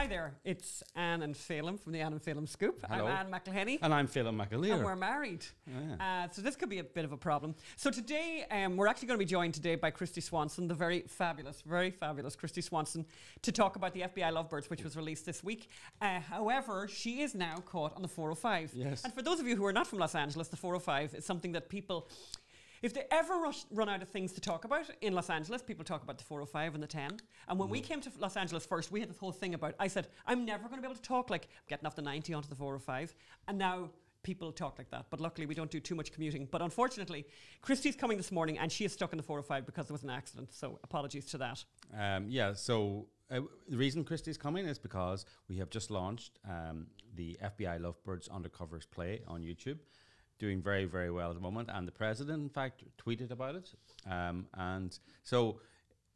Hi there, it's Ann and Phelim from the Ann Phelim Scoop. Hello. I'm Ann McElhenney. And I'm Phelim McAleer. And we're married. Yeah. So this could be a bit of a problem. So today, we're actually going to be joined today by Kristy Swanson, the very fabulous Kristy Swanson, to talk about the FBI Lovebirds, which was released this week. However, she is now caught on the 405. Yes. And for those of you who are not from Los Angeles, the 405 is something that people... If they ever run out of things to talk about in Los Angeles, people talk about the 405 and the 10. And when we came to Los Angeles first, we had this whole thing about, I said, I'm never going to be able to talk like getting off the 90 onto the 405. And now people talk like that. But luckily, we don't do too much commuting. But unfortunately, Kristy's coming this morning and she is stuck in the 405 because there was an accident. So apologies to that. So the reason Kristy's coming is because we have just launched the FBI Lovebirds Undercovers play on YouTube. Doing very, very well at the moment. And the president, in fact, tweeted about it. And so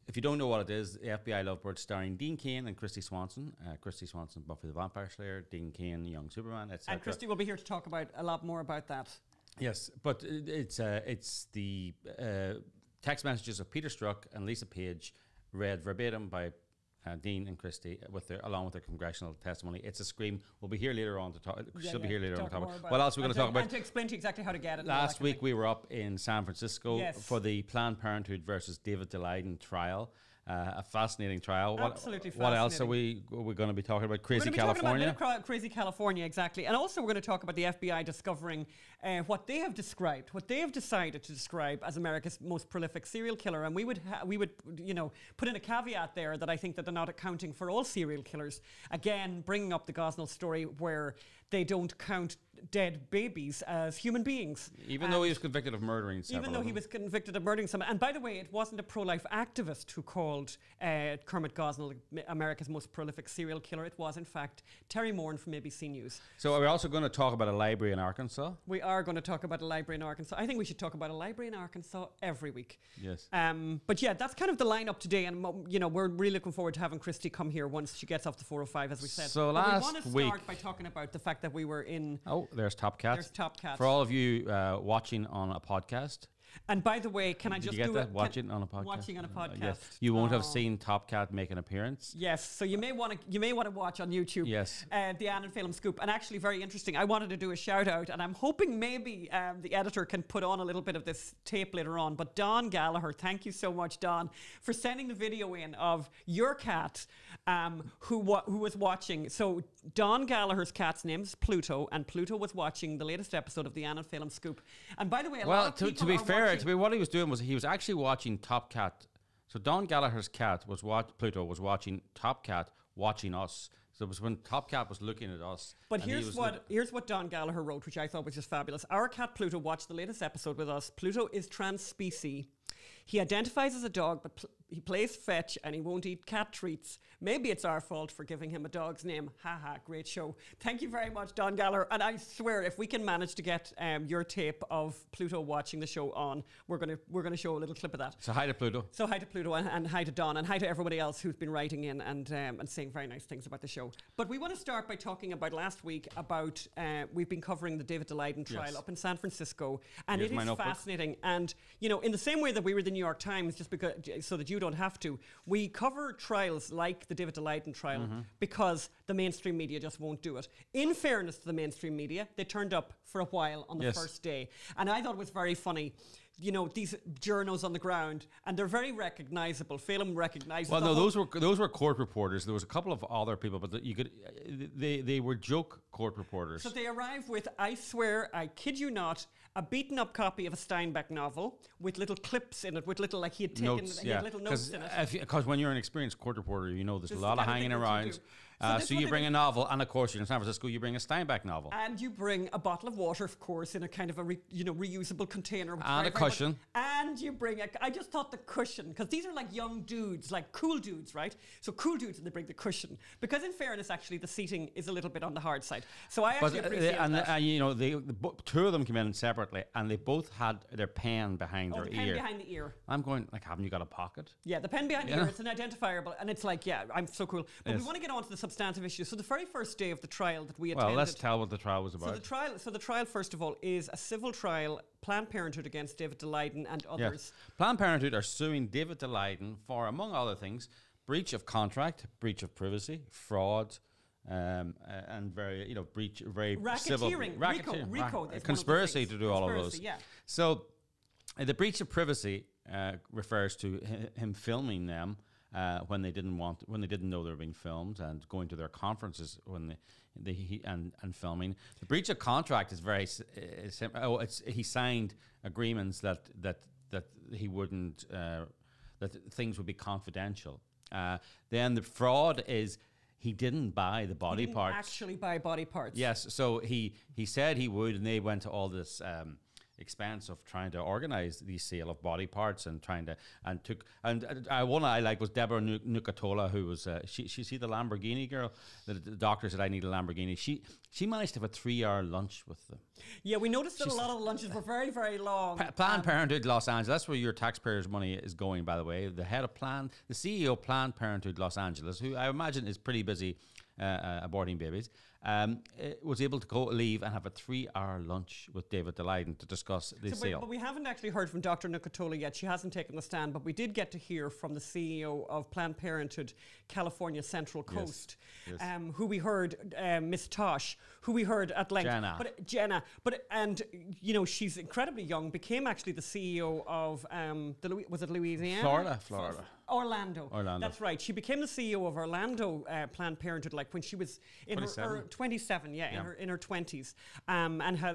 if you don't know what it is, the FBI Lovebirds starring Dean Cain and Kristy Swanson. Kristy Swanson, Buffy the Vampire Slayer, Dean Cain, Young Superman, etc. And Kristy will be here to talk about a lot more about that. Yes, but it's the text messages of Peter Strzok and Lisa Page read verbatim by Dean and Kristy along with their congressional testimony. It's a scream. We'll be here later on to talk. She'll be here later on to talk about. What else are we going to talk about? And to explain to you exactly how to get it. Last week we were up in San Francisco for the Planned Parenthood versus David Daleiden trial. A fascinating trial. Absolutely fascinating. What else are we going to be talking about? Crazy California. California. We're going to be talking about Crazy California, exactly. And also we're going to talk about the FBI discovering what they have described, what they have decided to describe as America's most prolific serial killer. And we would put in a caveat there that I think that they're not accounting for all serial killers. Again, bringing up the Gosnell story where they don't count dead babies as human beings. Even though he was convicted of murdering several. Even though he was convicted of murdering someone. And by the way, it wasn't a pro-life activist who called Kermit Gosnell America's most prolific serial killer. It was, in fact, Terry Moran from ABC News. So are we also going to talk about a library in Arkansas? We are going to talk about a library in Arkansas. I think we should talk about a library in Arkansas every week. Yes. But yeah, that's kind of the lineup today. And, we're really looking forward to having Kristy come here once she gets off the 405, as we said. So but last we want to start by talking about the fact that we were in... Oh, there's Top Cat. There's Top Cat. For all of you watching on a podcast... And by the way, can I just do it? Watching on a podcast. Watching on a podcast. Yes. You won't have seen Top Cat make an appearance. Yes. So you may want to watch on YouTube. Yes. The Ann Phelim Scoop. And actually, very interesting. I wanted to do a shout out, and I'm hoping maybe the editor can put on a little bit of this tape later on. But Don Gallagher, thank you so much, Don, for sending the video in of your cat, who was watching. So Don Gallagher's cat's name is Pluto, and Pluto was watching the latest episode of the Ann Phelim Scoop. And by the way, to be fair. What he was doing was he was actually watching Top Cat. So Don Gallagher's cat Pluto was watching Top Cat watching us. So it was when Top Cat was looking at us. But here's what Don Gallagher wrote, which I thought was just fabulous. Our cat Pluto watched the latest episode with us. Pluto is trans-species. He identifies as a dog, but he plays fetch and he won't eat cat treats. Maybe it's our fault for giving him a dog's name. Haha, great show. Thank you very much, Don Gallagher. And I swear, if we can manage to get your tape of Pluto watching the show on, we're gonna show a little clip of that. So hi to Pluto. So hi to Pluto and hi to Don and hi to everybody else who's been writing in and saying very nice things about the show. But we want to start by talking about last week about we've been covering the David Daleiden trial up in San Francisco, and it is fascinating. And in the same way that we were the New York Times, just because so that you don't have to, we cover trials like the David Daleiden trial because the mainstream media just won't do it. In fairness to the mainstream media, they turned up for a while on the first day, and I thought it was very funny. These journos on the ground, and they're very recognizable. Phelim recognizes. Well, no, those were court reporters. There was a couple of other people, but they were joke court reporters. So they arrive with, I swear, I kid you not, a beaten up copy of a Steinbeck novel with little clips in it, with little he had taken little notes in it. Because when you're an experienced court reporter, there's a lot of hanging around. So you bring a novel, and of course you're in San Francisco, you bring a Steinbeck novel. And you bring a bottle of water, of course, in a kind of a reusable container. And a cushion. And you bring I just thought the cushion, because these are like young dudes, like cool dudes, right? So cool dudes, and they bring the cushion. Because in fairness, actually, the seating is a little bit on the hard side. So I actually appreciate that. Two of them came in separately, and they both had their pen behind their ear. Pen behind the ear. I'm going, haven't you got a pocket? Yeah, the pen behind the ear, it's an identifiable, and it's like, I'm so cool. But we want to get on to the substantive issue. So the very first day of the trial that we attended... Well, let's tell what the trial was about. So the trial, first of all, is a civil trial, Planned Parenthood against David Daleiden and others. Planned Parenthood are suing David Daleiden for, among other things, breach of contract, breach of privacy, fraud, and very, breach, very civil racketeering, RICO, conspiracy to do all of those. Yeah. So the breach of privacy refers to him filming them when they didn't know they were being filmed, and going to their conferences when and filming. The breach of contract is very simple. He signed agreements that he wouldn't that things would be confidential. Then the fraud is he didn't buy the body parts. Actually buy body parts. Yes, so he said he would, and they went to all this expense of trying to organize the sale of body parts and one I like was Deborah Nucatola, who was she see the Lamborghini girl. The doctor said I need a Lamborghini. She managed to have a 3-hour lunch with them. Yeah, we noticed that a lot of the lunches were very, very long. Planned Parenthood Los Angeles, that's where your taxpayers' money is going, by the way. The CEO of Planned Parenthood Los Angeles, who I imagine is pretty busy aborting babies, was able to leave and have a 3-hour lunch with David Daleiden to discuss the sale. But we haven't actually heard from Dr. Nucatola yet. She hasn't taken the stand, but we did get to hear from the CEO of Planned Parenthood California Central Coast, who we heard, Miss Tosh, who we heard at length. Jenna. She's incredibly young, became actually the CEO of, was it Louisiana? Florida. Orlando. That's right. She became the CEO of Orlando Planned Parenthood, like when she was in her 27, in her 20s.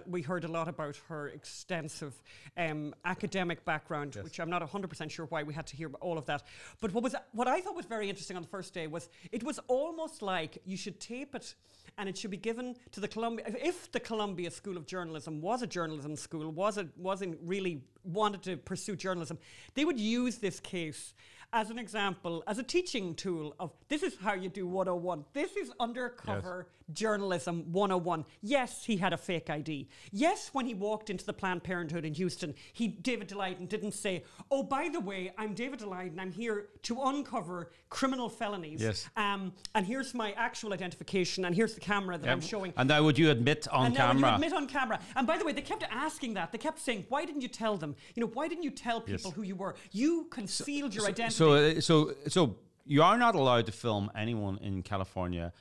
We heard a lot about her extensive academic background, which I'm not 100% sure why we had to hear all of that. But what I thought was very interesting on the first day was it was almost like you should tape it and it should be given to the Columbia. If the Columbia School of Journalism was a journalism school, wasn't really wanted to pursue journalism, they would use this case as an example, as a teaching tool of this is how you do 101. This is undercover journalism 101. Yes, he had a fake ID. Yes, when he walked into the Planned Parenthood in Houston, David Daleiden didn't say, oh, by the way, I'm David Daleiden. I'm here to uncover criminal felonies. Yes. And here's my actual identification, and here's the camera that I'm showing. And now would you admit on camera? And by the way, they kept asking that. They kept saying, why didn't you tell them? Why didn't you tell people who you were? You concealed your identity. So you are not allowed to film anyone in California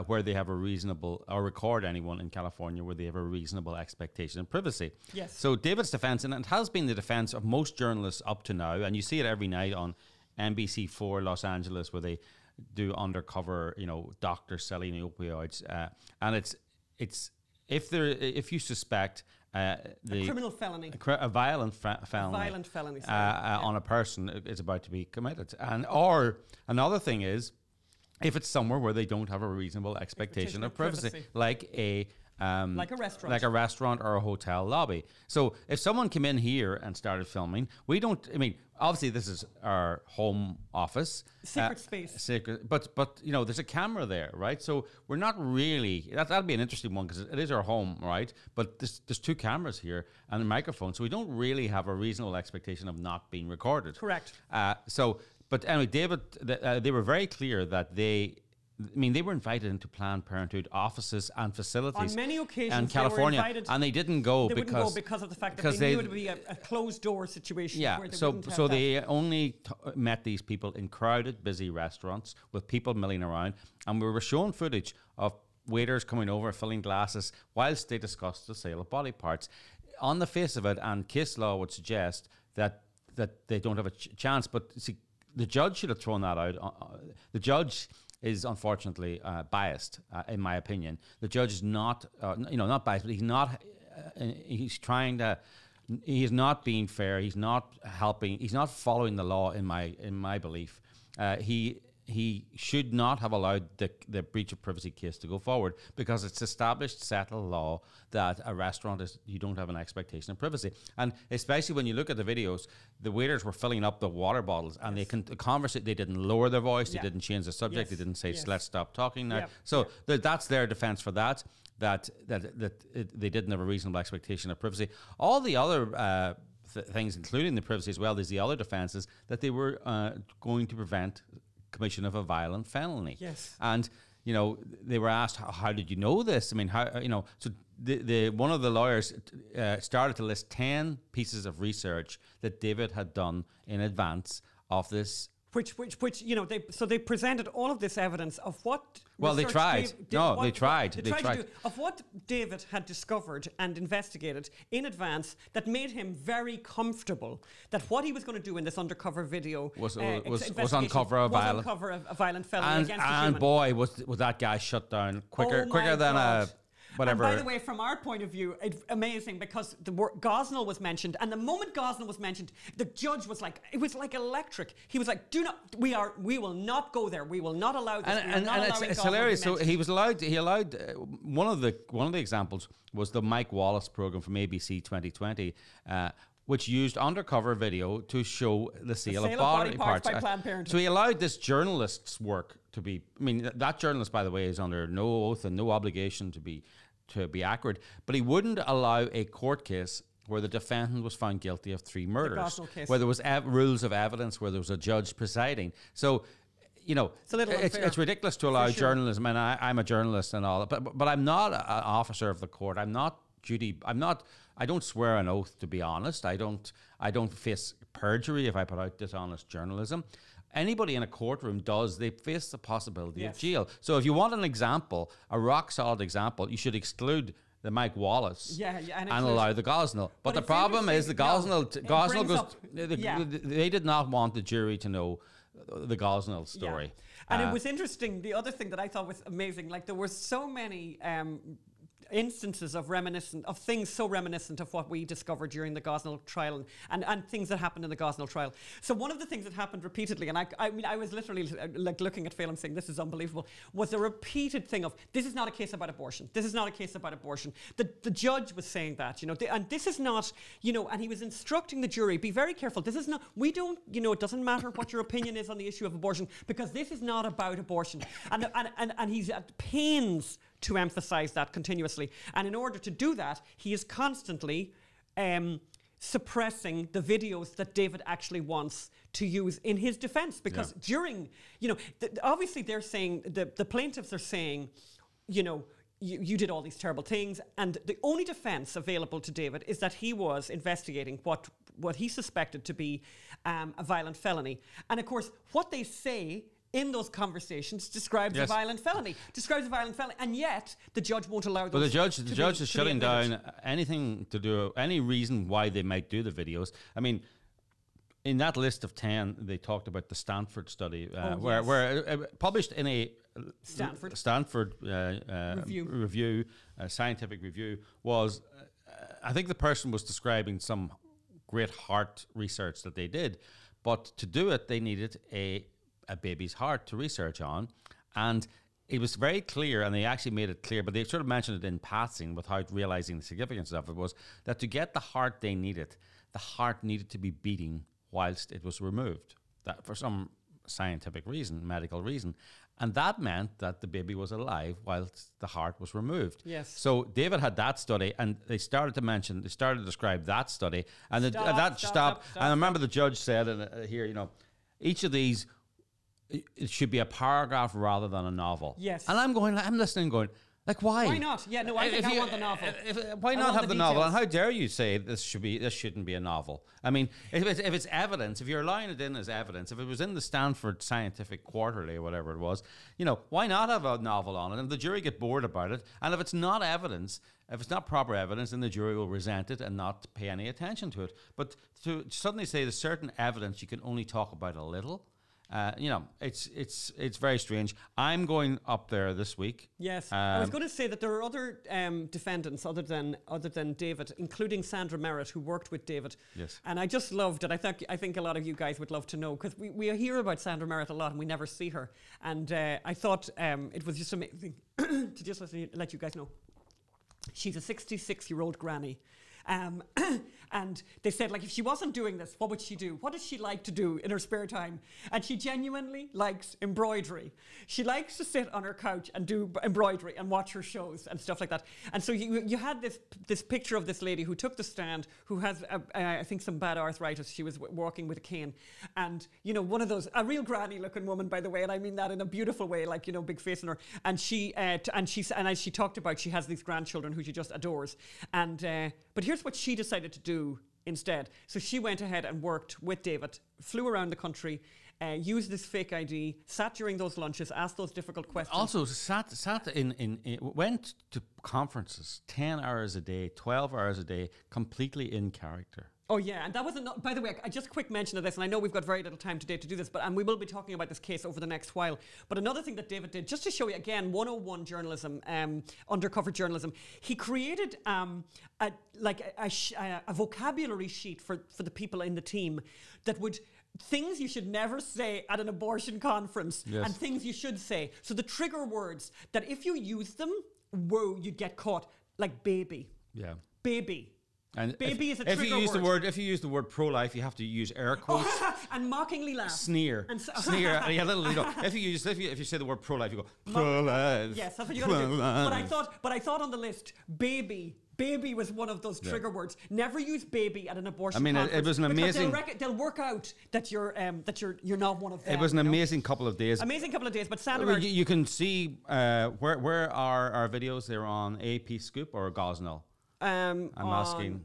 where they have a reasonable, or record anyone in California where they have a reasonable expectation of privacy. Yes. So David's defense, and it has been the defense of most journalists up to now, and you see it every night on NBC4 Los Angeles where they do undercover, doctors selling opioids, and it's if you suspect a criminal felony, a violent felony, on a person is about to be committed, or another thing is if it's somewhere where they don't have a reasonable expectation of privacy, like a restaurant or a hotel lobby. So if someone came in here and started filming, obviously this is our home office. Secret space. But there's a camera there, right? So we're not really, that'll be an interesting one because it is our home, right? But there's 2 cameras here and a microphone. So we don't really have a reasonable expectation of not being recorded. Correct. But anyway, David, they were very clear that they were invited into Planned Parenthood offices and facilities on many occasions in California, they were invited, and they didn't go because of the fact that they knew it would be a closed door situation. Yeah, where they so they only met these people in crowded, busy restaurants with people milling around, and we were shown footage of waiters coming over, filling glasses, whilst they discussed the sale of body parts. On the face of it, and case law would suggest that they don't have a chance, but see, the judge should have thrown that out. The judge is unfortunately biased, in my opinion. The judge is not, not biased, but he's not. He is not being fair. He's not helping. He's not following the law. In my belief, he should not have allowed the breach of privacy case to go forward because it's established, settled law that a restaurant you don't have an expectation of privacy. And especially when you look at the videos, the waiters were filling up the water bottles and they didn't lower their voice, they didn't change the subject, they didn't say, let's stop talking now. So that's their defense for that they didn't have a reasonable expectation of privacy. All the other things, including the privacy as well, there's the other defenses that they were going to prevent commission of a violent felony. Yes. And they were asked, how did you know this? So the one of the lawyers started to list 10 pieces of research that David had done in advance of this Which they presented all of this evidence of what. Well, they tried. They tried to do, of what David had discovered and investigated in advance that made him very comfortable that what he was going to do in this undercover video was uncover a violent felony against a human. And boy, was that guy shut down quicker than a. Whatever. And by the way, from our point of view, it's amazing because the word Gosnell was mentioned, and the moment Gosnell was mentioned, the judge was like, it was like electric. He was like, we will not go there. We will not allow this. And it's hilarious. So he allowed one of the examples was the Mike Wallace program from ABC 2020. Which used undercover video to show the sale of body parts by Planned Parenthood. So he allowed this journalist's work to be. I mean, that journalist, by the way, is under no oath and no obligation to be accurate. But he wouldn't allow a court case where the defendant was found guilty of 3 murders, where there was rules of evidence, where there was a judge presiding. So. It's ridiculous to allow journalism, and I'm a journalist and all, but I'm not an officer of the court. I don't swear an oath, to be honest. I don't face perjury if I put out dishonest journalism. Anybody in a courtroom does. They face the possibility of jail. So if you want an example, a rock solid example, you should exclude the Mike Wallace and allow the Gosnell. But the problem is the Gosnell goes. They did not want the jury to know the Gosnell story. And it was interesting. The other thing that I thought was amazing, like there were so many instances of things so reminiscent of what we discovered during the Gosnell trial and things that happened in the Gosnell trial. So one of the things that happened repeatedly, and I was literally like looking at Phelim saying this is unbelievable, was a repeated thing of this is not a case about abortion. This is not a case about abortion. The judge was saying that, and this is not, and he was instructing the jury, be very careful. This is not, we don't, it doesn't matter what your opinion is on the issue of abortion because this is not about abortion. And he's at pains to emphasize that continuously. And in order to do that, he is constantly suppressing the videos that David actually wants to use in his defense. Because during, obviously they're saying, the plaintiffs are saying, you did all these terrible things. And the only defense available to David is that he was investigating what he suspected to be a violent felony. And of course, what they say in those conversations describes a violent felony, and yet the judge won't allow those. But the judge is shutting down anything to do, any reason why they might do the videos. I mean, in that list of 10, they talked about the Stanford study, where published in a Stanford review, scientific review, was, I think the person was describing some great heart research that they did, but to do it, they needed a baby's heart to research on, and it was very clear, and they actually made it clear, but they sort of mentioned it in passing without realizing the significance of it, was that to get the heart they needed, the heart needed to be beating whilst it was removed, that for some scientific reason, medical reason, and that meant that the baby was alive whilst the heart was removed. Yes. So David had that study, and they started to describe that study, and that stopped. And I remember the judge said here, each of these, it should be a paragraph rather than a novel. Yes. And I'm listening going, like, why? Why not? Yeah, no, I want the novel. Why not have the novel? And how dare you say this shouldn't be a novel? I mean, if it's evidence, if you're allowing it in as evidence, if it was in the Stanford Scientific Quarterly or whatever it was, why not have a novel on it? And the jury get bored about it. And if it's not evidence, if it's not proper evidence, then the jury will resent it and not pay any attention to it. But to suddenly say there's certain evidence you can only talk about a little, it's very strange. I'm going up there this week. Yes, I was going to say that there are other defendants other than David, including Sandra Merritt, who worked with David. Yes, and I just loved it. I think a lot of you guys would love to know, because we hear about Sandra Merritt a lot and we never see her. And I thought it was just amazing to just let you guys know. She's a 66-year-old granny. And they said, like, if she wasn't doing this, what would she do? What does she like to do in her spare time? And she genuinely likes embroidery. She likes to sit on her couch and do embroidery and watch her shows and stuff like that. And so you had this picture of this lady who took the stand, who has, I think, some bad arthritis. She was walking with a cane. And, one of those, a real granny-looking woman, by the way, and I mean that in a beautiful way, like, big face in her. And as she talked about, she has these grandchildren who she just adores. And but here's what she decided to do instead. So she went ahead and worked with David, flew around the country, used this fake ID, sat during those lunches, asked those difficult questions. Also, sat in went to conferences 10 hours a day, 12 hours a day, completely in character. Oh yeah, and that was by the way, I just a quick mention of this, and I know we've got very little time today to do this, and we will be talking about this case over the next while. But another thing that David did, just to show you again, 101 journalism, undercover journalism, he created a vocabulary sheet for the people in the team that would things you should never say at an abortion conference, and things you should say. So the trigger words that if you use them, whoa, you'd get caught, like baby. Yeah. Baby. And baby is a trigger word. If you use the word pro-life, you have to use air quotes and mockingly laugh. Sneer, sneer. Yeah, if you say the word pro-life, you go pro-life. Yes, that's what you got to do. But I thought on the list, baby was one of those trigger words. Never use baby at an abortion conference. It was an amazing. They'll work out that you're not one of them. It was an amazing couple of days. But Sandra, you can see where are our videos? They're on AP Scoop or Gosnell. I'm asking.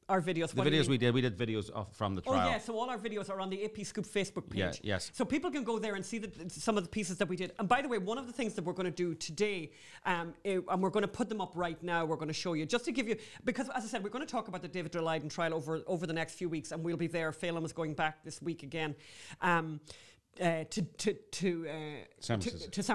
Our videos. The videos we did videos from the trial. Oh yeah, so all our videos are on the AP Scoop Facebook page. Yeah, yes. So people can go there and see some of the pieces that we did. And by the way, one of the things that we're going to do today, and we're going to put them up right now, we're going to show you, just to give you, because as I said, we're going to talk about the David Daleiden trial over the next few weeks, and we'll be there. Phelim is going back this week again. To San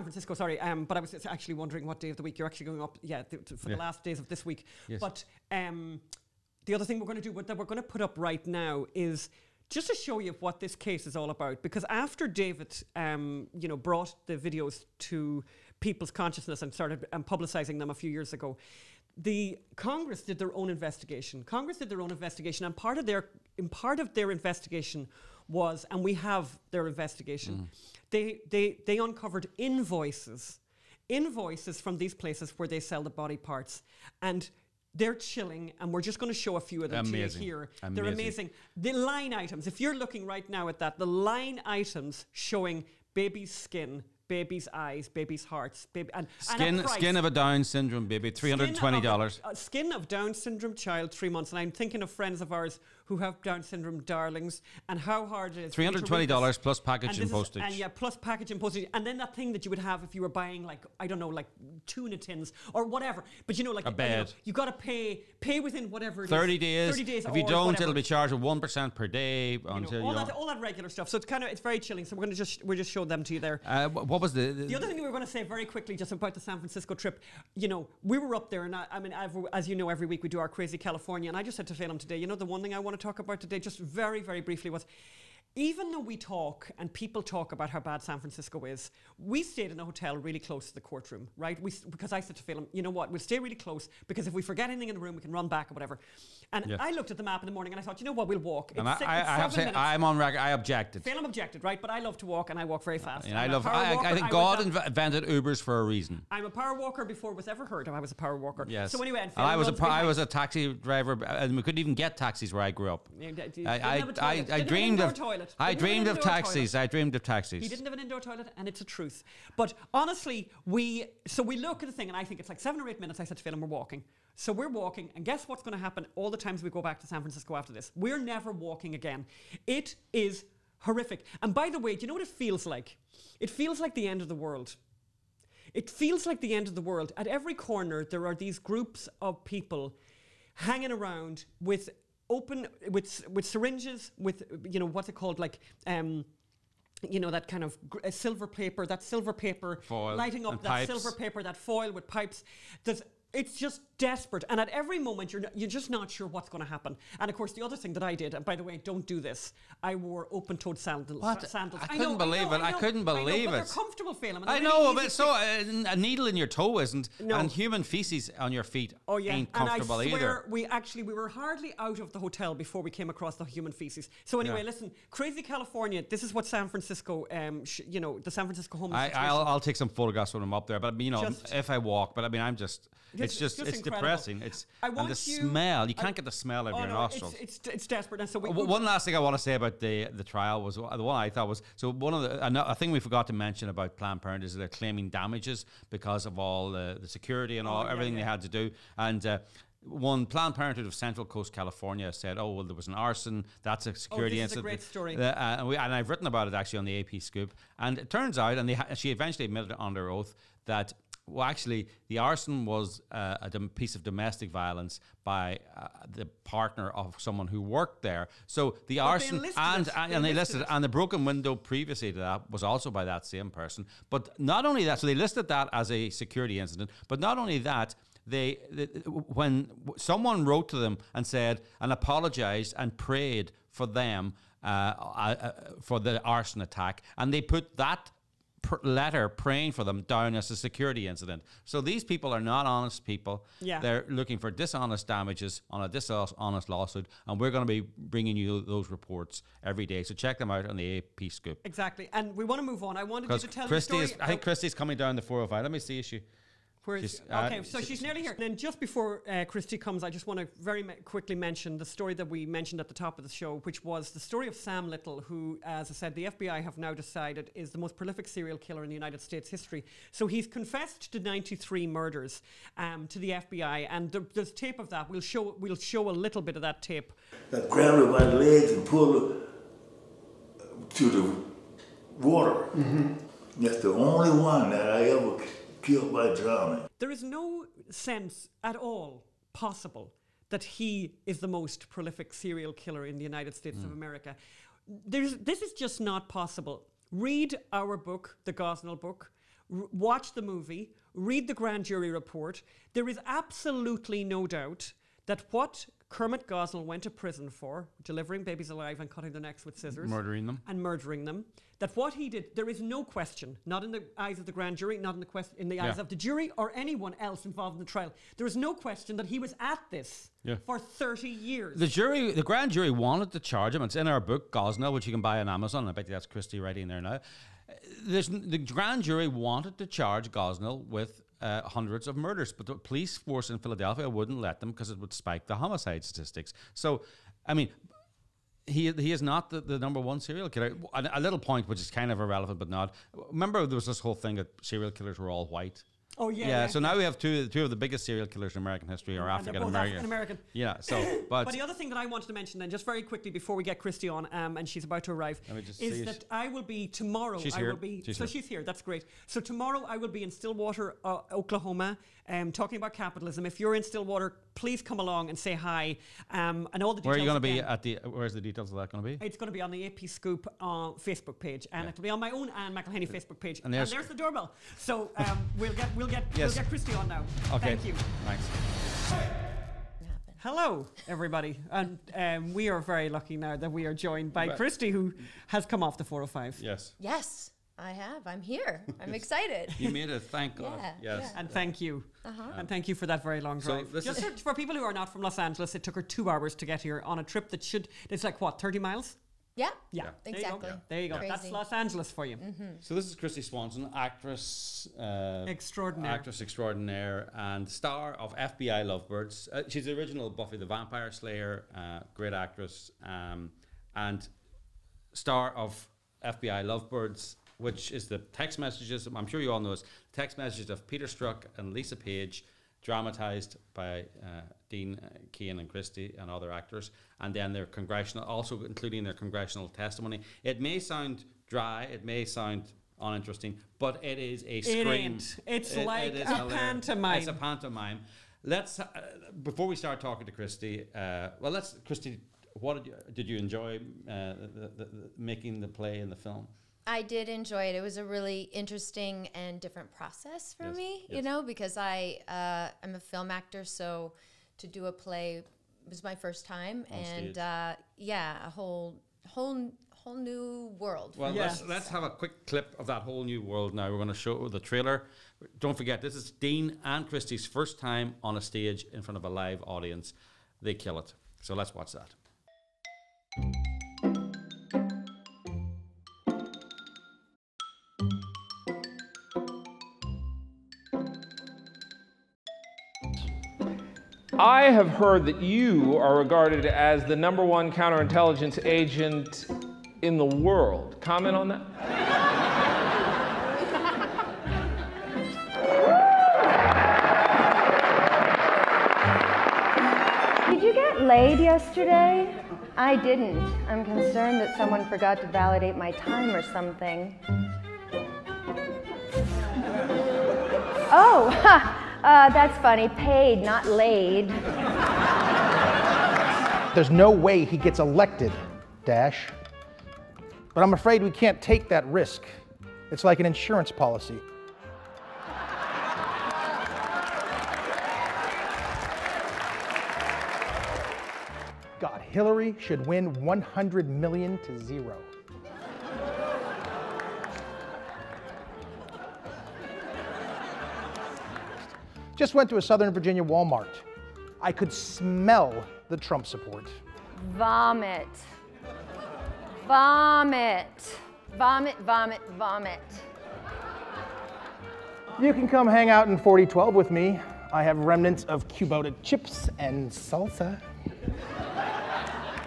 Francisco, sorry. But I was actually wondering what day of the week you're actually going up. Yeah, for the last days of this week. Yes. But the other thing we're going to do, that we're going to put up right now, is just to show you what this case is all about. Because after David, brought the videos to people's consciousness and started publicizing them a few years ago, the Congress did their own investigation. And part of their investigation was, and we have their investigation, they uncovered invoices from these places where they sell the body parts, and they're chilling, and we're just going to show a few of them to you here. They're amazing. The line items, if you're looking right now at that, the line items showing baby's skin, baby's eyes, baby's hearts, skin of a Down syndrome baby, $320. Skin of Down syndrome child, 3 months. And I'm thinking of friends of ours who have Down syndrome darlings, and how hard it is. $320 plus package and postage. Plus package and postage. And then that thing that you would have if you were buying, like, I don't know, like tuna tins or whatever. But like a bed. You got to pay within whatever it 30 is. days. 30 days. If you don't, whatever. It'll be charged at 1% per day until all that regular stuff. So it's very chilling. So we're just show them to you there. What was the other thing we were going to say very quickly just about the San Francisco trip? We were up there, and as you know, every week we do our Crazy California, and I just said to Phelim today, the one thing I want to talk about today, just very, very briefly, was, even though we talk and people talk about how bad San Francisco is, we stayed in a hotel really close to the courtroom, right? Because I said to Phelim, you know what, we'll stay really close, because if we forget anything in the room, we can run back or whatever. And I looked at the map in the morning and I thought, you know what, we'll walk. And I have to say, I'm on record, I objected. Phelim objected, right? But I love to walk, and I walk very fast. And I think God invented Ubers for a reason. I'm a power walker before it was ever heard of. I was a power walker. Yes. So anyway, and I was a taxi driver, and we couldn't even get taxis where I grew up. I dreamed of taxis. I dreamed of taxis. He didn't have an indoor toilet, and it's a truth. But honestly, we look at the thing, and I think it's like 7 or 8 minutes. I said to Phelim, we're walking. So we're walking, and guess what's going to happen all the times we go back to San Francisco after this? We're never walking again. It is horrific. And by the way, do you know what it feels like? It feels like the end of the world. It feels like the end of the world. At every corner, there are these groups of people hanging around with syringes, with what's it called, like that kind of silver paper foil, lighting up that pipes. Silver paper, that foil with pipes. It's just desperate, and at every moment you're just not sure what's going to happen. And of course, the other thing that I did, and by the way, don't do this, I wore open-toed sandals. What? I couldn't believe it. I couldn't believe it. They're comfortable, Phelim. I know, but a needle in your toe isn't, and human feces on your feet ain't comfortable either. We were hardly out of the hotel before we came across the human feces. So anyway, listen, Crazy California. This is what San Francisco, the San Francisco homeless situation. I'll take some photographs when I'm up there, but if I walk, but I'm just. It's depressing. And the smell. You can't get the smell out of your nostrils. It's desperate. And so one last thing I want to say about the trial was the one I thought was, so one of a thing we forgot to mention about Planned Parenthood is they're claiming damages because of all the security and everything they had to do. And one Planned Parenthood of Central Coast, California said, oh, well, there was an arson. That's a security this is a incident. great story. And I've written about it actually on the AP Scoop. And it turns out, and she eventually admitted it under oath, that, well, actually, the arson was a piece of domestic violence by the partner of someone who worked there. So the arson and they listed it, and the broken window previously to that was also by that same person. But not only that, so they listed that as a security incident. But not only that, when someone wrote to them and said and apologized and prayed for them for the arson attack, and they put that letter praying for them down as a security incident. So these people are not honest people. Yeah. They're looking for dishonest damages on a dishonest lawsuit, and we're going to be bringing you those reports every day. So check them out on the AP Scoop. Exactly. And we want to move on. I wanted you to tell Christy the story. I think Christy's coming down the 405. Let me see if she... Okay, so she's nearly here. And then just before Kristy comes, I just want to very quickly mention the story that we mentioned at the top of the show, which was the story of Sam Little, who, as I said, the FBI have now decided is the most prolific serial killer in the United States history. So he's confessed to 93 murders to the FBI, and there's tape of that. We'll show a little bit of that tape. I grabbed her by the legs and pulled her to the water. Mm-hmm. That's the only one that I ever killed by drowning. There is no sense at all possible that he is the most prolific serial killer in the United States of America. This is just not possible. Read our book, the Gosnell book, watch the movie, read the grand jury report. There is absolutely no doubt that what Kermit Gosnell went to prison for, delivering babies alive and cutting their necks with scissors. Murdering them. That what he did, there is no question, not in the eyes of the grand jury, not in the eyes of the jury or anyone else involved in the trial. There is no question that he was at this for 30 years. The grand jury wanted to charge him. It's in our book, Gosnell, which you can buy on Amazon. I bet you that's Kristy writing there now. The grand jury wanted to charge Gosnell with hundreds of murders, but the police force in Philadelphia wouldn't let them because it would spike the homicide statistics. So, I mean, he is not the number one serial killer. A little point, which is kind of irrelevant, but not. Remember, there was this whole thing that serial killers were all white. Oh yeah. So now we have two of the biggest serial killers in American history are African American. Yeah. So, but the other thing that I wanted to mention then, just very quickly before we get Kristy on, and she's about to arrive, is that I will be tomorrow. She's here. She's here. That's great. So tomorrow I will be in Stillwater, Oklahoma, talking about capitalism. If you're in Stillwater, please come along and say hi. And all the details. Where are you going to be Where's the details of that going to be? It's going to be on the AP Scoop Facebook page, and it'll be on my own Ann McElhaney Facebook page. And there's the doorbell. So we'll get Kristy on now. Okay. Thank you. Thanks. Hello, everybody. And we are very lucky now that we are joined by Kristy, who has come off the 405. Yes, I have. I'm here. I'm excited. You made it, thank God. Yeah. And thank you. And thank you for that very long drive. So just for people who are not from Los Angeles, it took her 2 hours to get here on a trip that it's like, what, 30 miles? Yeah, Exactly. There you go. Crazy. That's Los Angeles for you. Mm-hmm. So this is Kristy Swanson, actress extraordinaire, and star of FBI Lovebirds. She's the original Buffy the Vampire Slayer, great actress, and star of FBI Lovebirds, which is the text messages. I'm sure you all know this. Text messages of Peter Strzok and Lisa Page, dramatized by Dean Cain and Kristy and other actors, and then their also including their congressional testimony. It may sound dry, it may sound uninteresting, but it is a scream. It's like a pantomime. It's a pantomime. Let's before we start talking to Kristy. Kristy, what did you enjoy making the play and the film? I did enjoy it. It was a really interesting and different process for me, you know, because I'm a film actor, so to do a play was my first time, and a whole new world. Well, let's have a quick clip of that whole new world now. We're going to show the trailer. Don't forget, this is Dean and Kristy's first time on a stage in front of a live audience. They kill it. So let's watch that. I have heard that you are regarded as the #1 counterintelligence agent in the world. Comment on that? laid yesterday? I didn't. I'm concerned that someone forgot to validate my time or something. Oh, that's funny. Paid, not laid. There's no way he gets elected, Dash. But I'm afraid we can't take that risk. It's like an insurance policy. God, Hillary should win 100 million to 0. Just went to a Southern Virginia Walmart. I could smell the Trump support. Vomit. Vomit. Vomit, vomit, vomit. You can come hang out in 4012 with me. I have remnants of Cubota chips and salsa.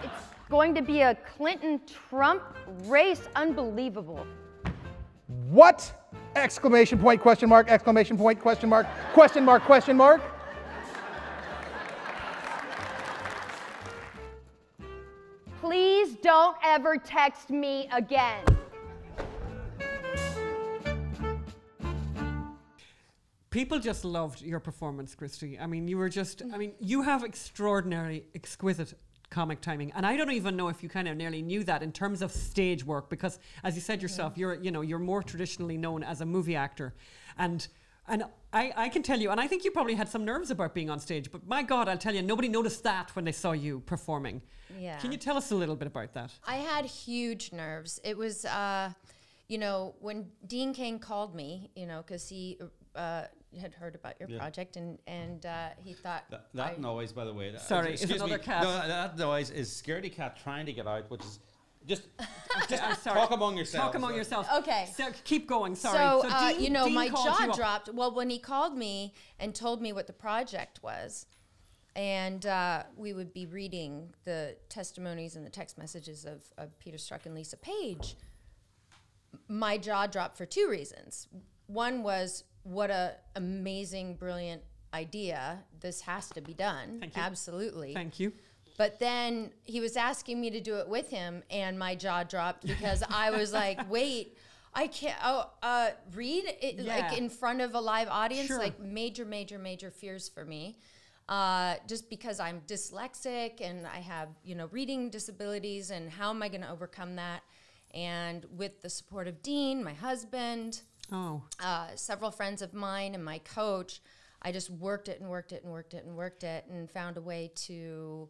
It's going to be a Clinton-Trump race. Unbelievable. What? Exclamation point, question mark, exclamation point, question mark, question mark, question mark. Please don't ever text me again. People just loved your performance, Kristy. I mean, you were just, I mean, you have extraordinary, exquisite comic timing. And I don't even know if you kind of nearly knew that in terms of stage work, because as you said yourself, you're more traditionally known as a movie actor. And I can tell you, and I think you probably had some nerves about being on stage, but my God, I'll tell you, nobody noticed that when they saw you performing. Yeah. Can you tell us a little bit about that? I had huge nerves. It was, when Dean Cain called me, because he had heard about your project, and he thought... That noise, by the way... Sorry, is another cat. No, that noise is Scaredy Cat trying to get out, which is... Just talk among yourselves. Talk among yourselves. Okay. So keep going, sorry. So, Dean my called jaw you up. dropped. Well, when he called me and told me what the project was, and we would be reading the testimonies and the text messages of Peter Strzok and Lisa Page, my jaw dropped for two reasons. One was, what a amazing, brilliant idea. This has to be done. Thank you. Absolutely. Thank you. But then he was asking me to do it with him, and my jaw dropped because I was like, wait, I can't read it like in front of a live audience. Sure. Like major fears for me, just because I'm dyslexic and I have reading disabilities, and how am I going to overcome that? And with the support of Dean, my husband, several friends of mine, and my coach, I just worked it and found a way to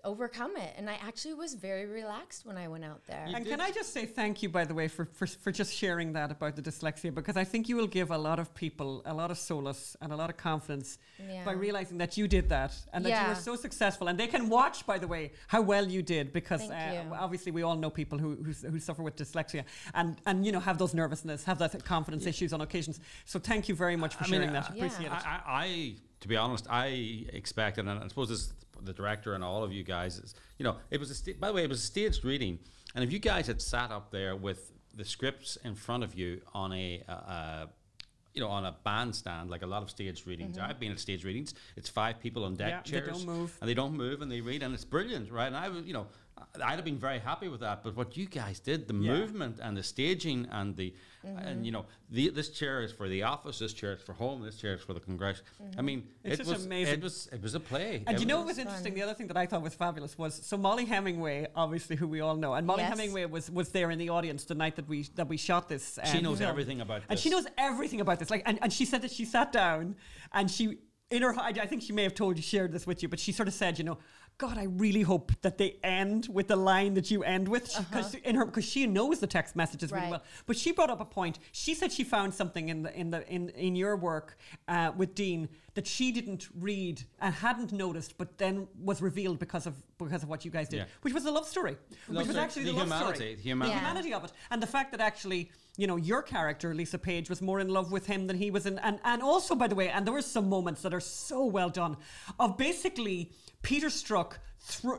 overcome it. And I actually was very relaxed when I went out there. And can I just say thank you, by the way, for just sharing that about the dyslexia, because I think you will give a lot of people a lot of solace and a lot of confidence by realizing that you did that and that you were so successful. And they can watch, by the way, how well you did, because obviously we all know people who suffer with dyslexia and have those nervousness, have that confidence issues on occasions. So thank you very much for sharing that. Appreciate it. I, to be honest, I expected, and I suppose this, the director and all of you guys, it was by the way, it was a staged reading, and if you guys had sat up there with the scripts in front of you on a on a bandstand, like a lot of stage readings. I've been at stage readings. It's 5 people on deck chairs, they don't move, and they don't move, and they read, and it's brilliant, right? And I was, I'd have been very happy with that. But what you guys did, the movement and the staging and the, and this chair is for the office, this chair is for home, this chair is for the Congress. I mean, it's just amazing. It was a play. And what was interesting? The other thing that I thought was fabulous was, so Molly Hemingway, obviously, who we all know, and Molly Hemingway was there in the audience the night that we shot this. She knows everything about this. And she knows everything about this. Like, and she said that she sat down and she, in her, I think she may have shared this with you, but she sort of said, God, I really hope that they end with the line that you end with, because she knows the text messages really well. But she brought up a point. She said she found something in your work with Dean that she didn't read and hadn't noticed, but then was revealed because of what you guys did, which was a love story, which was actually the love story, the humanity of it, and the fact that actually, your character Lisa Page was more in love with him than he was in, and also, by the way, and there were some moments that are so well done of basically Peter Strzok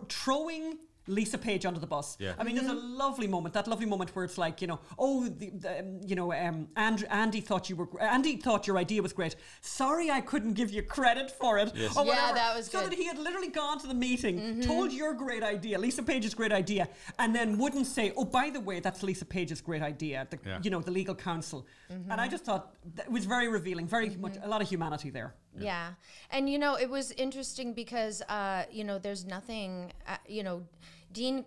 throwing Lisa Page under the bus. Yeah. I mean, there's a lovely moment, that lovely moment where it's like, Andy thought your idea was great. Sorry, I couldn't give you credit for it. Yes. Or whatever. Yeah, that was so good. that he had literally gone to the meeting, told your great idea, Lisa Page's great idea, and then wouldn't say, oh, by the way, that's Lisa Page's great idea, the legal counsel. And I just thought that was very revealing, very much, a lot of humanity there. Yeah. And, it was interesting because, there's nothing, Dean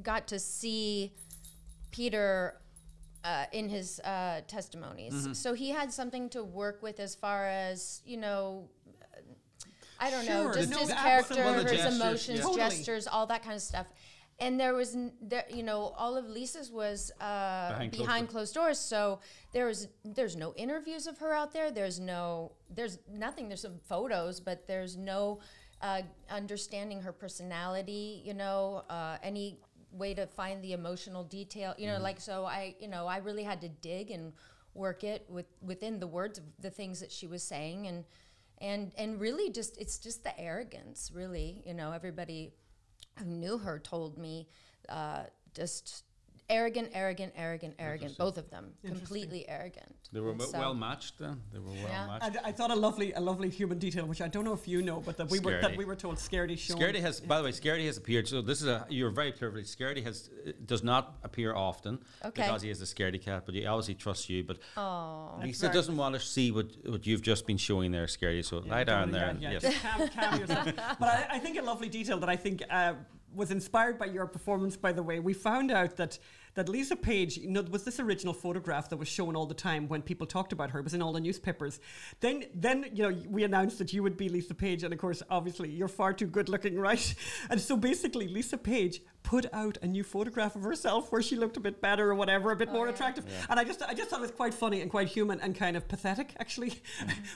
got to see Peter in his testimonies. So he had something to work with as far as, I don't know, just his character, his emotions, gestures, all that kind of stuff. And there was, all of Lisa's was behind closed doors. So there's no interviews of her out there. There's nothing. There's some photos, but there's no understanding her personality. Any way to find the emotional detail. So I really had to dig and work it within the words of the things that she was saying, and really it's just the arrogance. Really, everybody who knew her told me just arrogant, both of them, completely arrogant. They were well matched then. They were well matched. I thought a lovely human detail, which I don't know if you know, but that we were told Scaredy shown. Scaredy has, by the way, Scaredy has appeared. So this is you're very privileged. Scaredy does not appear often because he is a scaredy cat, but he obviously trusts you. But Lisa doesn't want to see what you've just been showing there, Scaredy. So lie down there. Yes. Just calm yourself. But I think a lovely detail that I think was inspired by your performance, by the way. We found out that Lisa Page, was this original photograph that was shown all the time when people talked about her. It was in all the newspapers. Then we announced that you would be Lisa Page, and of course, obviously, you're far too good looking, right? And so basically, Lisa Page put out a new photograph of herself where she looked a bit better or whatever, a bit more attractive. Yeah. And I just thought it was quite funny and quite human and kind of pathetic, actually.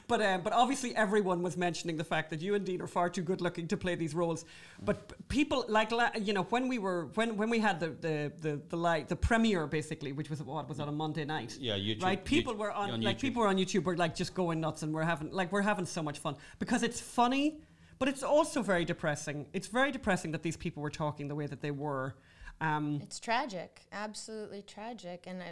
But obviously, everyone was mentioning the fact that you and Dean are far too good looking to play these roles. But people when we had the premiere, basically, which was on a Monday night. Yeah, YouTube. Right, people were on YouTube were like just going nuts, and we're having so much fun because it's funny, but it's also very depressing. It's very depressing that these people were talking the way that they were. It's tragic, absolutely tragic, and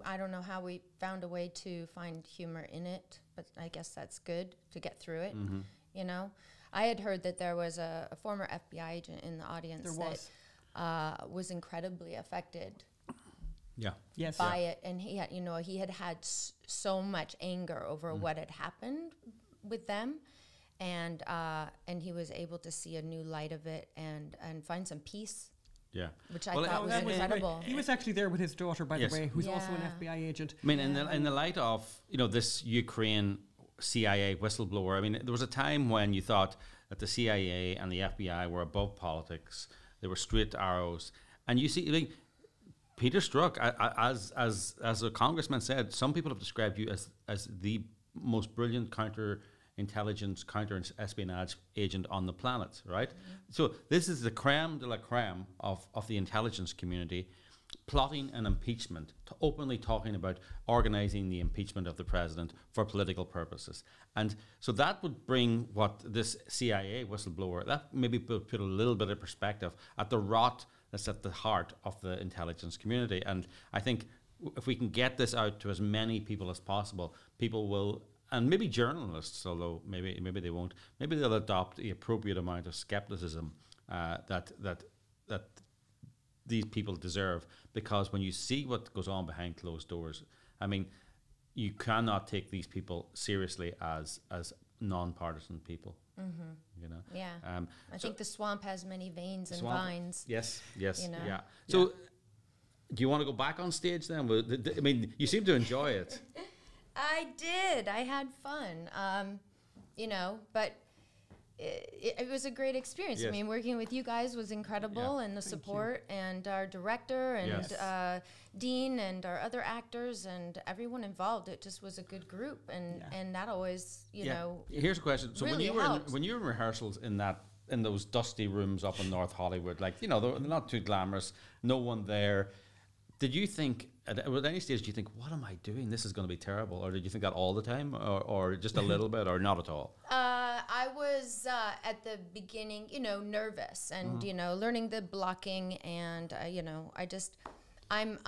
I don't know how we found a way to find humor in it, but I guess that's good to get through it. I had heard that there was a former FBI agent in the audience that was incredibly affected by it, and he had so much anger over what had happened with them, and he was able to see a new light of it and find some peace. Yeah, which I thought was incredible. He was actually there with his daughter, by the way, who's also an FBI agent. I mean, in the light of this Ukraine CIA whistleblower, I mean, there was a time when you thought that the CIA and the FBI were above politics; they were straight arrows. And you see, Peter Strzok, as a congressman said, some people have described you as the most brilliant counterintelligence, counter-espionage agent on the planet, right? So this is the creme de la creme of the intelligence community, plotting an impeachment, openly talking about organising the impeachment of the president for political purposes. And so that would bring what this CIA whistleblower, that maybe put a little bit of perspective at the rot that's at the heart of the intelligence community. And I think if we can get this out to as many people as possible, people will, and maybe journalists, although maybe they won't, maybe they'll adopt the appropriate amount of skepticism that these people deserve, because when you see what goes on behind closed doors, I mean, you cannot take these people seriously as non-partisan people. Yeah. I think the swamp has many veins and vines. Yes. Yeah. So, do you want to go back on stage then? I mean, you seem to enjoy it. I did. I had fun. But it was a great experience. Yes. I mean, working with you guys was incredible, and the support, and our director, and Dean, and our other actors, and everyone involved. It just was a good group, and that always, Here's a question. So really when you were in rehearsals in those dusty rooms up in North Hollywood, they're not too glamorous, no one there. Did you think, at any stage, do you think, what am I doing? This is going to be terrible. Or did you think that all the time? Or just a little bit, or not at all? I was at the beginning, nervous and, learning the blocking and, I'm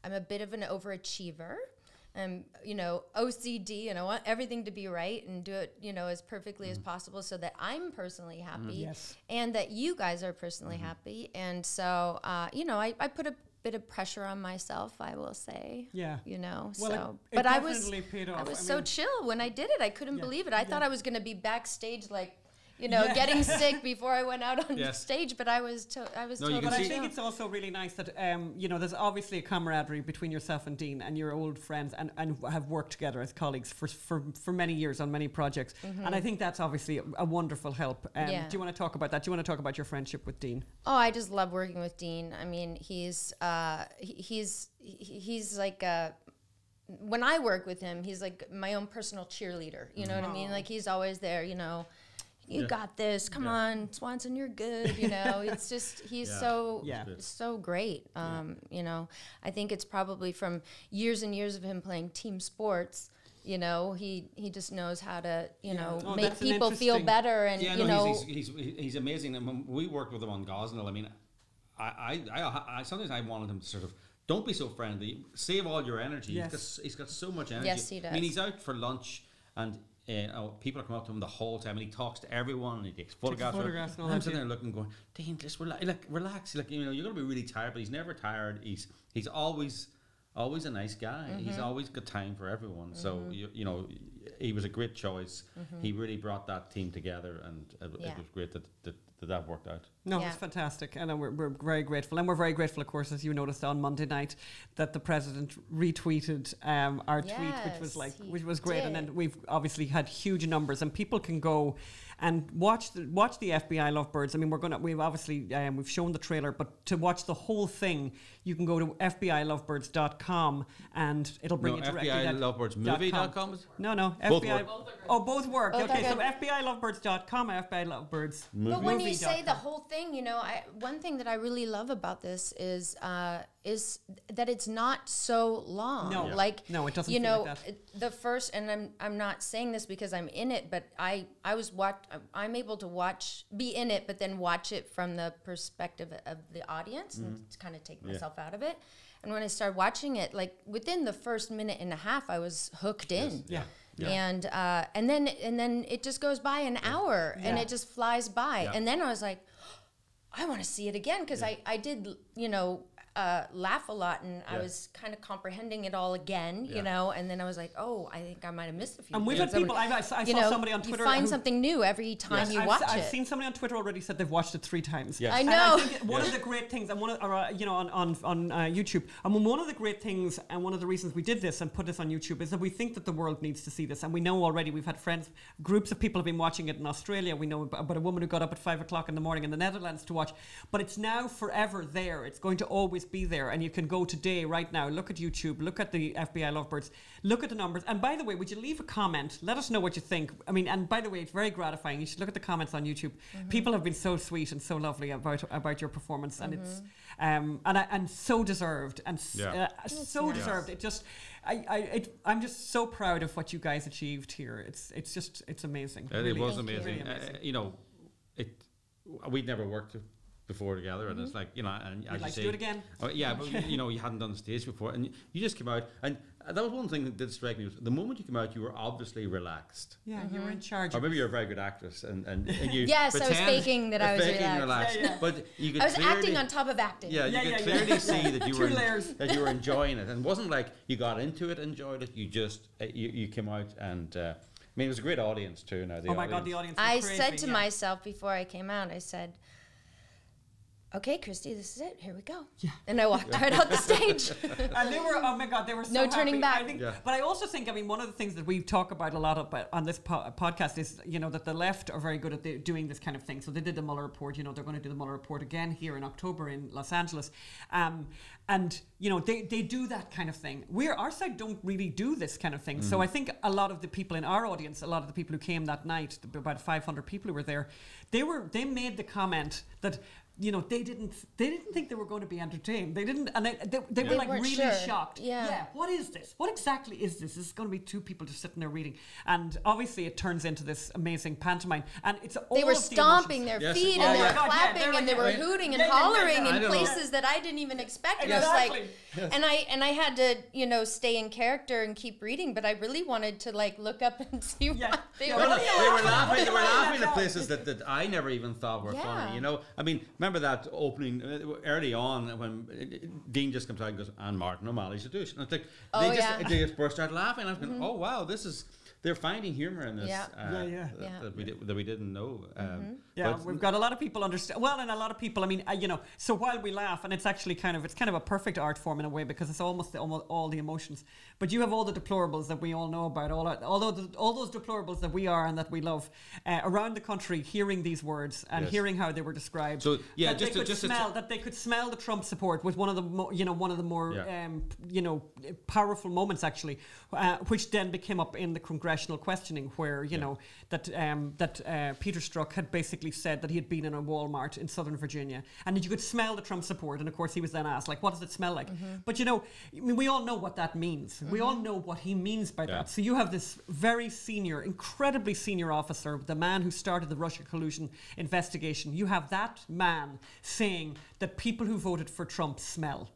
a bit of an overachiever. OCD, and I want everything to be right and do it, as perfectly as possible so that I'm personally happy and that you guys are personally happy. And so, I put a bit of pressure on myself, I will say. Yeah. Well, but I was so chill when I did it. I couldn't believe it. I thought I was going to be backstage like, getting sick before I went out on stage, but I was totally. But I think it's also really nice that there's obviously a camaraderie between yourself and Dean, and you're old friends and have worked together as colleagues for many years on many projects, and I think that's obviously a wonderful help. Do you want to talk about that? Do you want to talk about your friendship with Dean? Oh, I just love working with Dean. I mean, he's like when I work with him, he's like my own personal cheerleader. You know what I mean? Like he's always there. You got this. Come on, Swanson, you're good. It's just he's so great. I think it's probably from years and years of him playing team sports. He just knows how to make people feel better. And he's amazing. And when we worked with him on Gosnell, I mean, I sometimes I wanted him to sort of don't be so friendly. Save all your energy. Yes. He's got so much energy. Yes, he does. I mean, he's out for lunch and. People are coming up to him the whole time, and he talks to everyone, and he takes photographs. And I'm sitting there looking, going, Dean, just relax. You're gonna be really tired, but he's never tired. He's always a nice guy. He's always got time for everyone. So he was a great choice. He really brought that team together, and it was great that worked out. No, it's fantastic, and we're very grateful, and we're very grateful, of course, as you noticed on Monday night, that the president retweeted our tweet, which was great, and then we've obviously had huge numbers, and people can go and watch the FBI Lovebirds. I mean, we've shown the trailer, but to watch the whole thing, you can go to FBILovebirds.com, and it'll bring you directly. FBILovebirdsmovie.com? No. Both FBI. work. Oh, both work. Okay, so FBILovebirds.com, FBI Lovebirds. But when you say the whole thing, one thing that I really love about this is that it's not so long. No, no, it doesn't. Feel like that. The first, and I'm not saying this because I'm in it, but I'm able to be in it, but then watch it from the perspective of the audience and to kind of take myself out of it. And when I started watching it, like within the first minute and a half, I was hooked in. Yeah. And then it just goes by an hour and it just flies by. And then I was like, I want to see it again because I did, laugh a lot and I was kind of comprehending it all again, and then I was like, oh, I think I might have missed a few. And we've had people, I saw somebody on Twitter. You find something new every time you watch it. I've seen somebody on Twitter already said they've watched it 3 times. Yes. I know. And I think one of the great things, and on YouTube, and one of the great things, and one of the reasons we did this and put this on YouTube is that we think that the world needs to see this, and we know already. We've had groups of people have been watching it in Australia. We know about a woman who got up at 5 o'clock in the morning in the Netherlands to watch, but it's now forever there. It's going to always be there, and you can go today, right now, look at YouTube, look at the FBI Lovebirds, look at the numbers. And by the way, would you leave a comment? Let us know what you think. I mean, and by the way, it's very gratifying. You should look at the comments on YouTube. People have been so sweet and so lovely about your performance, and it's and so deserved and so deserved. It just, I'm just so proud of what you guys achieved here. It's amazing. It was amazing. We'd never worked before together, and it's like, and as you say, do it again. But you hadn't done the stage before, and you just came out, and that was one thing that did strike me. Was the moment you came out, you were obviously relaxed. Yeah, you were in charge. Or maybe you're a very good actress, and you. Yes, I was faking that I was relaxed. But you could. I was acting on top of acting. Yeah, you could clearly see that you were enjoying it, and it wasn't like you got into it, enjoyed it. You just you came out, and I mean, it was a great audience too. Now, my God, the audience. Was I crazy, said to myself before I came out, I said, okay, Kristy, this is it. Here we go. Yeah. And I walked right out the stage. And they were, oh my God, they were so no turning back. I think, but I also think, I mean, one of the things that we talk about a lot on this podcast is, that the left are very good at doing this kind of thing. So they did the Bueller report. They're going to do the Bueller report again here in October in Los Angeles. And they do that kind of thing. Our side don't really do this kind of thing. So I think a lot of the people in our audience, a lot of the people who came that night, about 500 people who were there, they made the comment that you know, they didn't think they were going to be entertained. They didn't, and they were like really shocked. Yeah. What is this? What exactly is this? This is going to be two people just sitting there reading, and obviously it turns into this amazing pantomime. And it's all they were stomping their feet and they were clapping and they were hooting and hollering in places that I didn't even expect. And I was like, and I had to, you know, stay in character and keep reading, but I really wanted to like look up and see what they were. They were laughing at places that I never even thought were funny. You know, I mean, remember that opening early on when Dean just comes out and goes, "And Martin O'Malley's a douche," and it's like they just burst out laughing. I was going, "Oh wow, they're finding humor in this that we didn't know." We've got a lot of people understand. Well, and a lot of people. I mean, you know. So while we laugh, and it's actually kind of a perfect art form in a way because it's almost all the emotions. But you have all the deplorables that we all know about. All those deplorables that we are and that we love around the country, hearing these words and hearing how they were described. So that they could smell the Trump support was one of the more powerful moments actually, which then became up in the congressional questioning where you know that Peter Strzok had basically said that he had been in a Walmart in Southern Virginia and that you could smell the Trump support, and of course he was then asked like, what does it smell like? But you know, I mean, we all know what that means. We all know what he means by that. So you have this very senior, incredibly senior officer, the man who started the Russia collusion investigation. You have that man saying that people who voted for Trump smell.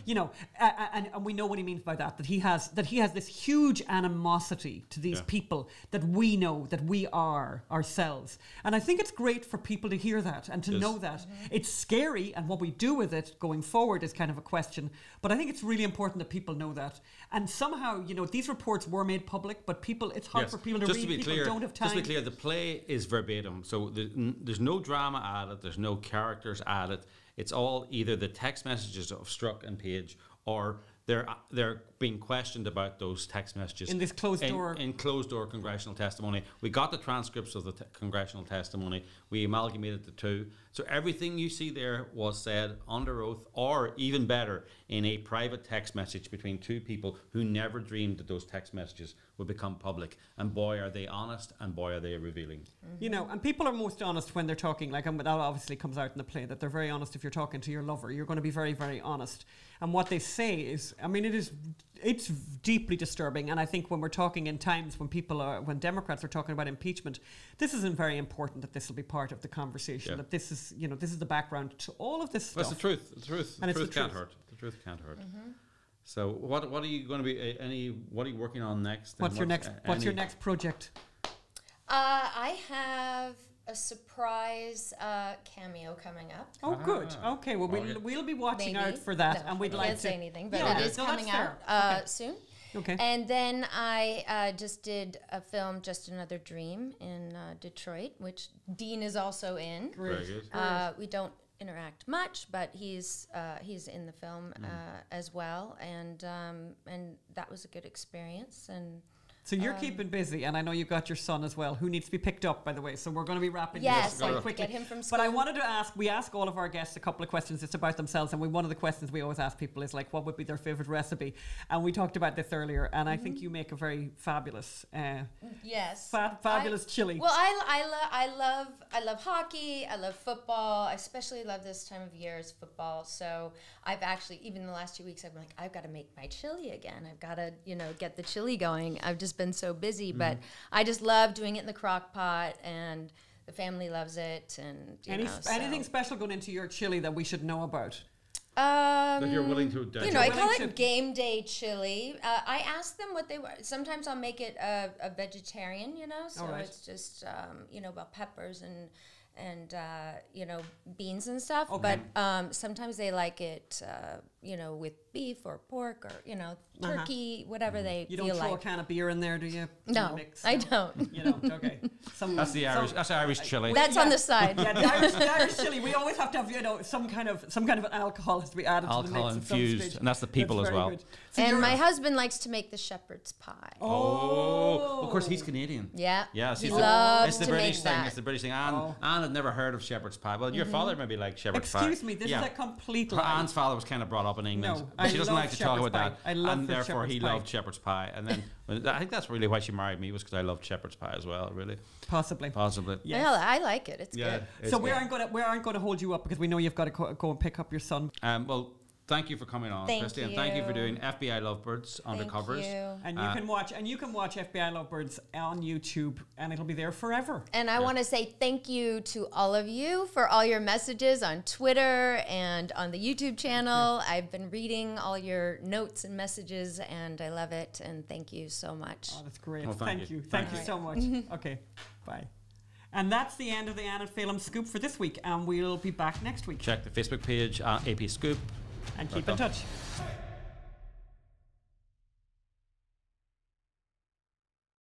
You know, and we know what he means by that. That he has this huge animosity to these people that we know that we are ourselves. And I think it's great for people to hear that and to know that. It's scary, and what we do with it going forward is kind of a question. But I think it's really important that people know that. And somehow, you know, these reports were made public, but it's hard for people to read. People don't have time. Just to be clear, the play is verbatim, so there's no drama added. There's no characters added. It's all either the text messages of Strzok and Page, or they're being questioned about those text messages in this closed door congressional testimony. We got the transcripts of the congressional testimony. We amalgamated the two. So everything you see there was said under oath, or even better, in a private text message between two people who never dreamed that those text messages would become public. And boy, are they honest, and boy, are they revealing. You know, and people are most honest when they're talking, like, and that obviously comes out in the play, that they're very honest. If you're talking to your lover, you're going to be very, very honest. And what they say is, I mean, it's deeply disturbing. And I think when we're talking in times when Democrats are talking about impeachment, this isn't very important that this will be part of the conversation, that this is the background to all of this stuff. That's the truth. The truth can't hurt. The truth can't hurt. So what are you going to be, what are you working on next? What's your next project? I have a surprise cameo coming up. Oh, good. Okay, well, we'll be watching out for that, and we'd like to... I can't say anything, but it is coming out soon. Okay. And then I just did a film, Just Another Dream, in Detroit, which Dean is also in. Very good. We don't interact much, but he's in the film as well, and that was a good experience. And so you're keeping busy, and I know you've got your son as well, who needs to be picked up, by the way. So we're going to be wrapping this very quickly. Get him from school. But I wanted to ask, we ask all of our guests a couple of questions just about themselves, and one of the questions we always ask people is like, what would be their favorite recipe? And we talked about this earlier, and I think you make a very fabulous, fabulous chili. Well, I love hockey. I love football. I especially love this time of year is football. So I've actually, even the last 2 weeks, I'm like, I've got to make my chili again. I've got to, get the chili going. I've just been so busy, but I just love doing it in the crock pot, and the family loves it. And anything special going into your chili that we should know about? That you're willing to I call it game day chili. I ask them what they want. Sometimes I'll make it a vegetarian, so it's just about peppers and beans and stuff. Okay. But sometimes they like it with beef or pork or turkey, whatever they feel like. You don't throw a can of beer in there, do you? No, I don't. Okay. That's the Irish. That's Irish chili. That's on the side. Yeah, the Irish chili. We always have to have some kind of an alcohol has to be added. Alcohol to the mix infused, and that's the people as well. So and my husband likes to make the shepherd's pie. Oh, of course he's Canadian. Yeah. Yeah, he loves it's the to British make thing. that. It's the British thing. Anne had never heard of shepherd's pie. Well, your father maybe liked shepherd's pie. Excuse me, this is a complete lie. Anne's father was kind of brought up in England. She doesn't like to talk about that. I love and therefore he shepherd's pie. loved shepherd's pie. And then I think that's really why she married me, was because I loved shepherd's pie as well, really. Possibly. Yes. Well, I like it. It's good. So we aren't going to hold you up because we know you've got to go and pick up your son. Well, thank you for coming on, Kristy, and thank you for doing FBI Lovebirds Undercovers. Thank And you can watch FBI Lovebirds on YouTube, and it'll be there forever. And I want to say thank you to all of you for all your messages on Twitter and on the YouTube channel. I've been reading all your notes and messages, and I love it. And thank you so much. Oh, that's great. Well, thank you. Thank you so much. Okay, bye. And that's the end of the Ann Phelim Scoop for this week, and we'll be back next week. Check the Facebook page, AP Scoop. And keep in touch.